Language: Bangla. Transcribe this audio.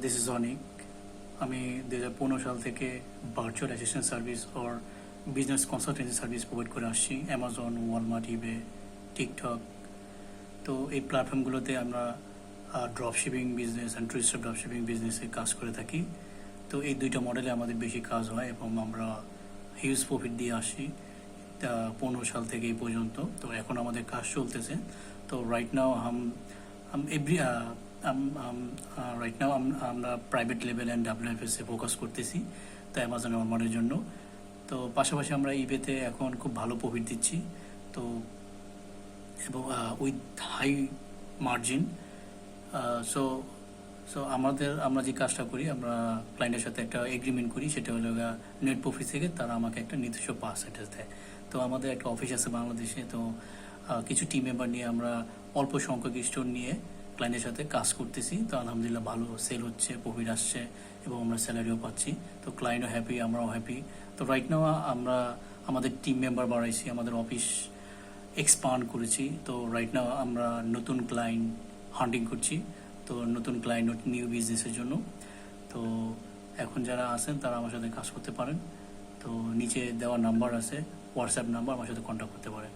দিস ইজ অনিক। আমি 2015 সাল থেকে virtual assistant service or business consultancy service provide করে আসছি অ্যামাজন, ওয়ালমার্ট, ইবে, টিকটক। তো এই প্ল্যাটফর্মগুলোতে আমরা drop shipping business and true drop shipping বিজনেসে কাজ করে থাকি। তো এই দুইটা মডেলে আমাদের বেশি কাজ হয় এবং আমরা হিউজ প্রফিট দিয়ে আসি 15 সাল থেকে এই পর্যন্ত। তো এখন আমাদের কাজ চলতেছে। তো রাইট নাও আমরা প্রাইভেট লেভেল অ্যান্ড ডাব্লিউএফএসে ফোকাস করতেছি, তো অ্যামাজন ওয়ালমার্টের জন্য। তো পাশাপাশি আমরা ইবেতে এখন খুব ভালো প্রফিট দিচ্ছি, তো এবং with high margin. So so আমরা যে কাজটা করি, আমরা ক্লায়েন্টের সাথে একটা এগ্রিমেন্ট করি, সেটা হলো নেট প্রফিট থেকে তারা আমাকে একটা নির্দিষ্ট পার্সেন্টেজ দেয়। তো আমাদের একটা অফিস আছে বাংলাদেশে, তো কিছু টিম মেম্বার নিয়ে আমরা অল্প সংখ্যক স্টোর নিয়ে ক্লায়েন্টের সাথে কাজ করতেছি। তো আলহামদুলিল্লাহ ভালো সেল হচ্ছে, প্রফিট আসছে এবং আমরা স্যালারিও পাচ্ছি। তো ক্লায়েন্টও হ্যাপি, আমরাও হ্যাপি। তো রাইট নাও আমরা আমাদের টিম মেম্বার বাড়াইছি, আমাদের অফিস এক্সপান্ড করেছি। তো রাইট নাও আমরা নতুন ক্লায়েন্ট হান্টিং করছি, তো নতুন ক্লায়েন্ট, নিউ বিজনেসের জন্য। তো এখন যারা আছেন তারা আমার সাথে কাজ করতে পারেন। তো নিচে দেওয়া নাম্বার আছে, হোয়াটসঅ্যাপ নাম্বার, আমার সাথে কন্ট্যাক্ট করতে পারেন।